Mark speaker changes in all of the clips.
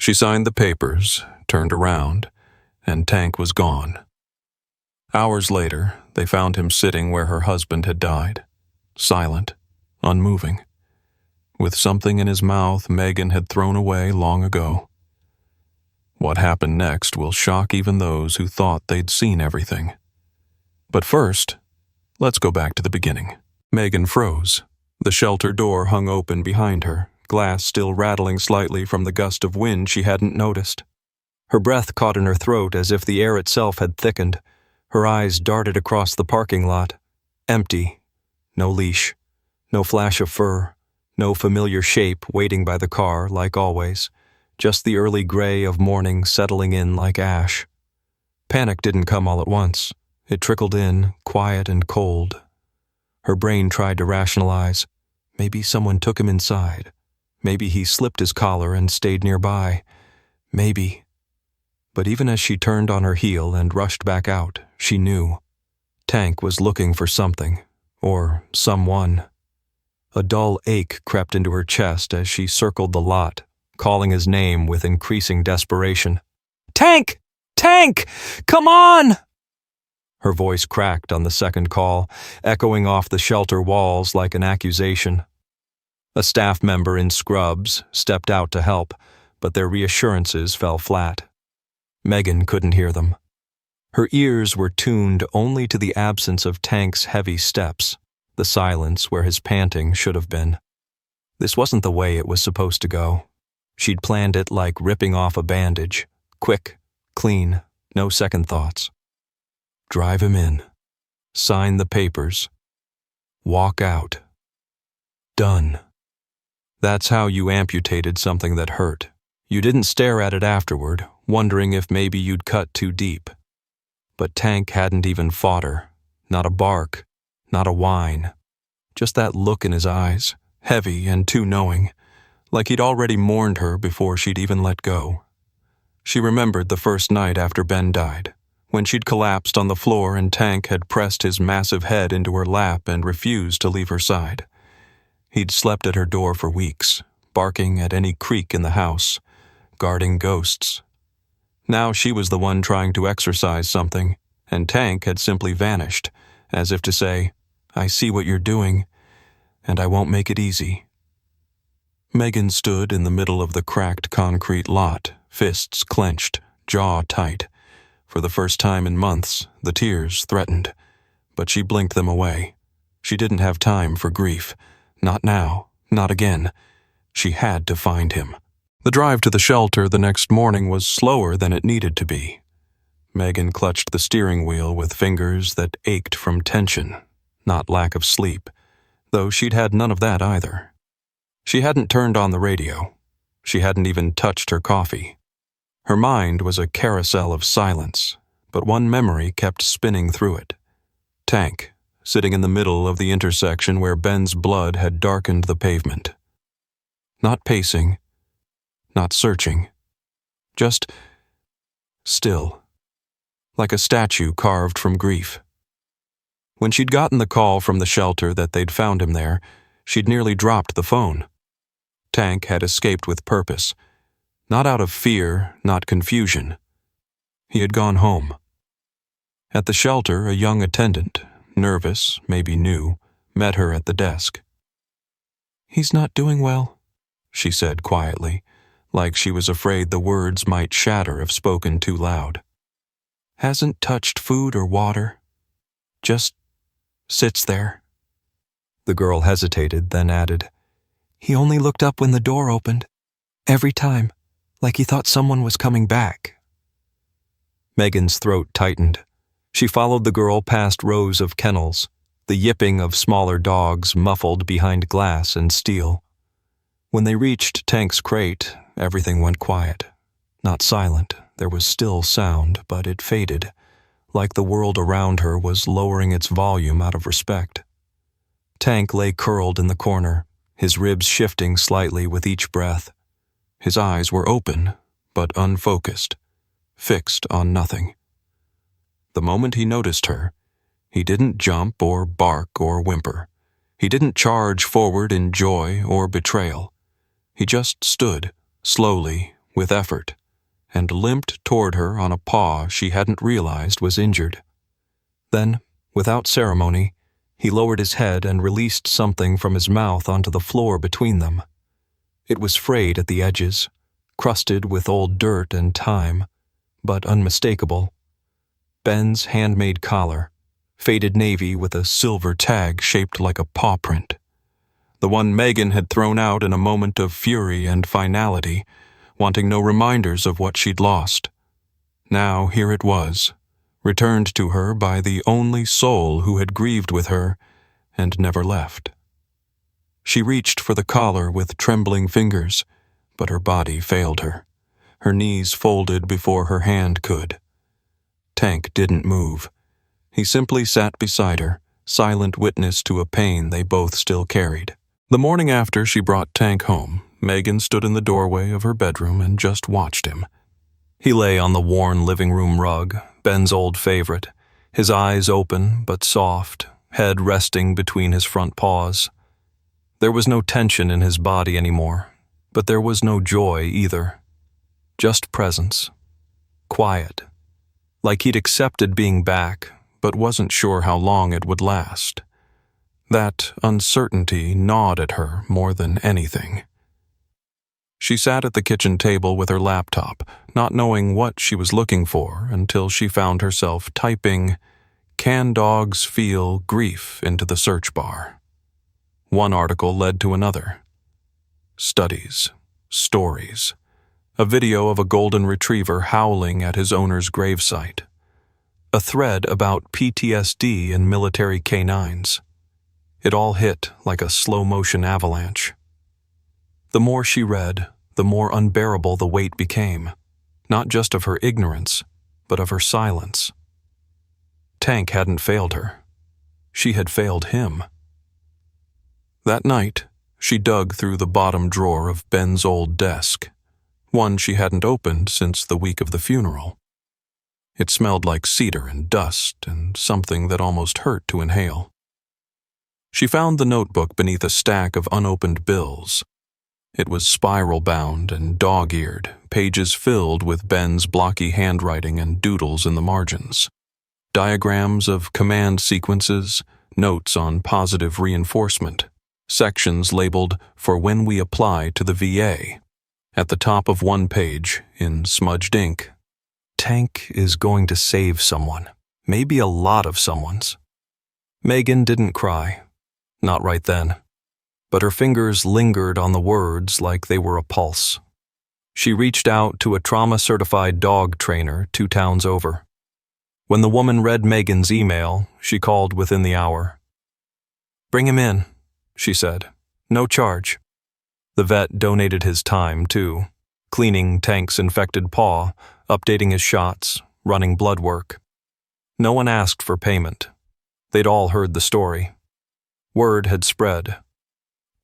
Speaker 1: She signed the papers, turned around, and Tank was gone. Hours later, they found him sitting where her husband had died, silent, unmoving, with something in his mouth Megan had thrown away long ago. What happened next will shock even those who thought they'd seen everything. But first, let's go back to the beginning. Megan froze. The shelter door hung open behind her, glass still rattling slightly from the gust of wind she hadn't noticed. Her breath caught in her throat as if the air itself had thickened. Her eyes darted across the parking lot. Empty. No leash. No flash of fur. No familiar shape waiting by the car, like always. Just the early gray of morning settling in like ash. Panic didn't come all at once. It trickled in, quiet and cold. Her brain tried to rationalize. Maybe someone took him inside. Maybe he slipped his collar and stayed nearby. Maybe. But even as she turned on her heel and rushed back out, she knew. Tank was looking for something, or someone. A dull ache crept into her chest as she circled the lot, calling his name with increasing desperation. "Tank! Tank! Come on!" Her voice cracked on the second call, echoing off the shelter walls like an accusation. A staff member in scrubs stepped out to help, but their reassurances fell flat. Megan couldn't hear them. Her ears were tuned only to the absence of Tank's heavy steps, the silence where his panting should have been. This wasn't the way it was supposed to go. She'd planned it like ripping off a bandage. Quick, clean, no second thoughts. Drive him in. Sign the papers. Walk out. Done. That's how you amputated something that hurt. You didn't stare at it afterward, wondering if maybe you'd cut too deep. But Tank hadn't even fought her. Not a bark, not a whine. Just that look in his eyes, heavy and too knowing, like he'd already mourned her before she'd even let go. She remembered the first night after Ben died, when she'd collapsed on the floor and Tank had pressed his massive head into her lap and refused to leave her side. He'd slept at her door for weeks, barking at any creak in the house, guarding ghosts. Now she was the one trying to exorcise something, and Tank had simply vanished, as if to say, "I see what you're doing, and I won't make it easy." Megan stood in the middle of the cracked concrete lot, fists clenched, jaw tight. For the first time in months, the tears threatened, but she blinked them away. She didn't have time for grief. Not now, not again. She had to find him. The drive to the shelter the next morning was slower than it needed to be. Megan clutched the steering wheel with fingers that ached from tension, not lack of sleep, though she'd had none of that either. She hadn't turned on the radio. She hadn't even touched her coffee. Her mind was a carousel of silence, but one memory kept spinning through it. Tank, sitting in the middle of the intersection where Ben's blood had darkened the pavement. Not pacing, not searching, just still, like a statue carved from grief. When she'd gotten the call from the shelter that they'd found him there, she'd nearly dropped the phone. Tank had escaped with purpose, not out of fear, not confusion. He had gone home. At the shelter, a young attendant, nervous, maybe new, met her at the desk. "He's not doing well," she said quietly, like she was afraid the words might shatter if spoken too loud. "Hasn't touched food or water. Just sits there." The girl hesitated, then added, "He only looked up when the door opened. Every time, like he thought someone was coming back." Megan's throat tightened. She followed the girl past rows of kennels, the yipping of smaller dogs muffled behind glass and steel. When they reached Tank's crate, everything went quiet. Not silent, there was still sound, but it faded, like the world around her was lowering its volume out of respect. Tank lay curled in the corner, his ribs shifting slightly with each breath. His eyes were open, but unfocused, fixed on nothing. The moment he noticed her, he didn't jump or bark or whimper. He didn't charge forward in joy or betrayal. He just stood, slowly, with effort, and limped toward her on a paw she hadn't realized was injured. Then, without ceremony, he lowered his head and released something from his mouth onto the floor between them. It was frayed at the edges, crusted with old dirt and time, but unmistakable. Ben's handmade collar, faded navy with a silver tag shaped like a paw print. The one Megan had thrown out in a moment of fury and finality, wanting no reminders of what she'd lost. Now here it was, returned to her by the only soul who had grieved with her and never left. She reached for the collar with trembling fingers, but her body failed her. Her knees folded before her hand could. Tank didn't move. He simply sat beside her, silent witness to a pain they both still carried. The morning after she brought Tank home, Megan stood in the doorway of her bedroom and just watched him. He lay on the worn living room rug, Ben's old favorite, his eyes open but soft, head resting between his front paws. There was no tension in his body anymore, but there was no joy either. Just presence. Quiet. Like he'd accepted being back, but wasn't sure how long it would last. That uncertainty gnawed at her more than anything. She sat at the kitchen table with her laptop, not knowing what she was looking for until she found herself typing, "Can dogs feel grief?" into the search bar. One article led to another. Studies. Stories. A video of a golden retriever howling at his owner's gravesite. A thread about PTSD in military canines. It all hit like a slow-motion avalanche. The more she read, the more unbearable the weight became, not just of her ignorance, but of her silence. Tank hadn't failed her. She had failed him. That night, she dug through the bottom drawer of Ben's old desk, one she hadn't opened since the week of the funeral. It smelled like cedar and dust and something that almost hurt to inhale. She found the notebook beneath a stack of unopened bills. It was spiral-bound and dog-eared, pages filled with Ben's blocky handwriting and doodles in the margins. Diagrams of command sequences, notes on positive reinforcement, sections labeled "For when we apply to the VA." At the top of one page, in smudged ink, "Tank is going to save someone, maybe a lot of someone's." Megan didn't cry. Not right then. But her fingers lingered on the words like they were a pulse. She reached out to a trauma-certified dog trainer 2 towns over. When the woman read Megan's email, she called within the hour. "Bring him in," she said. "No charge." The vet donated his time, too, cleaning Tank's infected paw, updating his shots, running blood work. No one asked for payment. They'd all heard the story. Word had spread.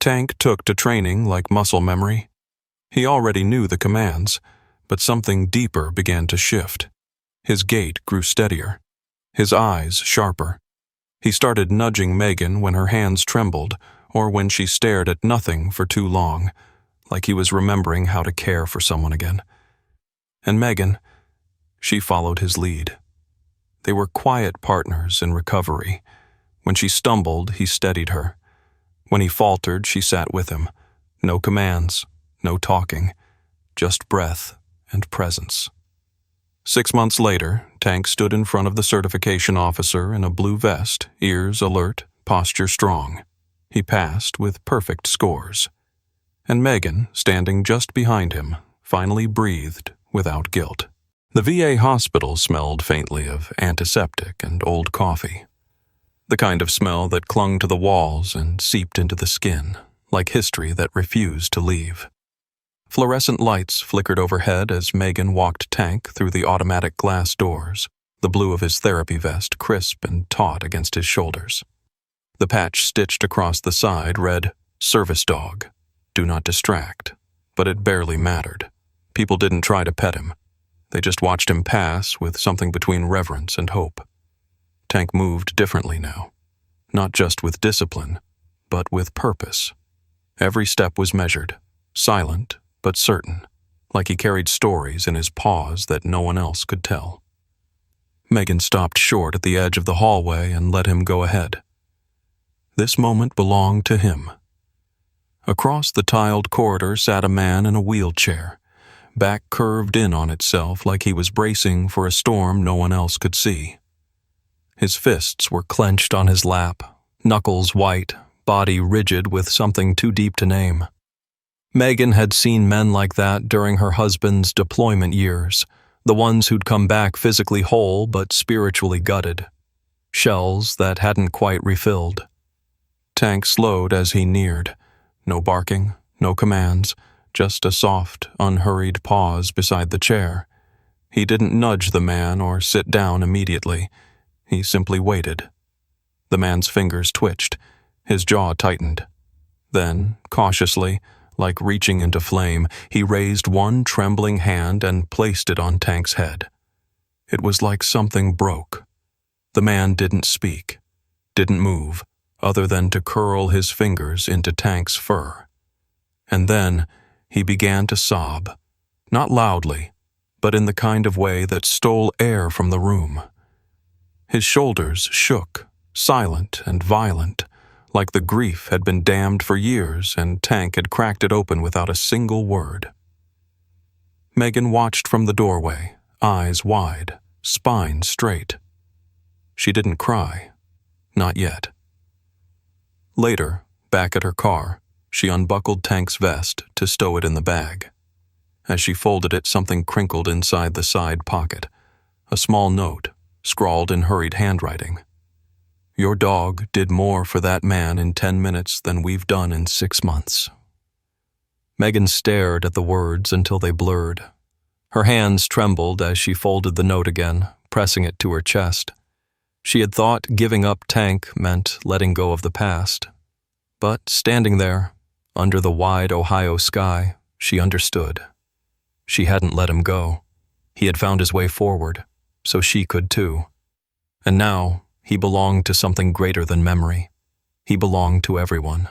Speaker 1: Tank took to training like muscle memory. He already knew the commands, but something deeper began to shift. His gait grew steadier, his eyes sharper. He started nudging Megan when her hands trembled or when she stared at nothing for too long, like he was remembering how to care for someone again. And Megan, she followed his lead. They were quiet partners in recovery. When she stumbled, he steadied her. When he faltered, she sat with him. No commands, no talking, just breath and presence. 6 months later, Tank stood in front of the certification officer in a blue vest, ears alert, posture strong. He passed with perfect scores. And Megan, standing just behind him, finally breathed without guilt. The VA hospital smelled faintly of antiseptic and old coffee. The kind of smell that clung to the walls and seeped into the skin, like history that refused to leave. Fluorescent lights flickered overhead as Megan walked Tank through the automatic glass doors, the blue of his therapy vest crisp and taut against his shoulders. The patch stitched across the side read, "Service dog. Do not distract." But it barely mattered. People didn't try to pet him. They just watched him pass with something between reverence and hope. Tank moved differently now. Not just with discipline, but with purpose. Every step was measured, silent but certain, like he carried stories in his paws that no one else could tell. Megan stopped short at the edge of the hallway and let him go ahead. This moment belonged to him. Across the tiled corridor sat a man in a wheelchair, back curved in on itself like he was bracing for a storm no one else could see. His fists were clenched on his lap, knuckles white, body rigid with something too deep to name. Megan had seen men like that during her husband's deployment years, the ones who'd come back physically whole but spiritually gutted. Shells that hadn't quite refilled. Tank slowed as he neared. No barking, no commands, just a soft, unhurried pause beside the chair. He didn't nudge the man or sit down immediately. He simply waited. The man's fingers twitched. His jaw tightened. Then, cautiously, like reaching into flame, he raised one trembling hand and placed it on Tank's head. It was like something broke. The man didn't speak, didn't move, other than to curl his fingers into Tank's fur. And then he began to sob, not loudly, but in the kind of way that stole air from the room. His shoulders shook, silent and violent, like the grief had been dammed for years and Tank had cracked it open without a single word. Megan watched from the doorway, eyes wide, spine straight. She didn't cry. Not yet. Later, back at her car, she unbuckled Tank's vest to stow it in the bag. As she folded it, something crinkled inside the side pocket. A small note, scrawled in hurried handwriting. "Your dog did more for that man in 10 minutes than we've done in 6 months." Megan stared at the words until they blurred. Her hands trembled as she folded the note again, pressing it to her chest. She had thought giving up Tank meant letting go of the past. But standing there, under the wide Ohio sky, she understood. She hadn't let him go. He had found his way forward, so she could too. And now, he belonged to something greater than memory. He belonged to everyone.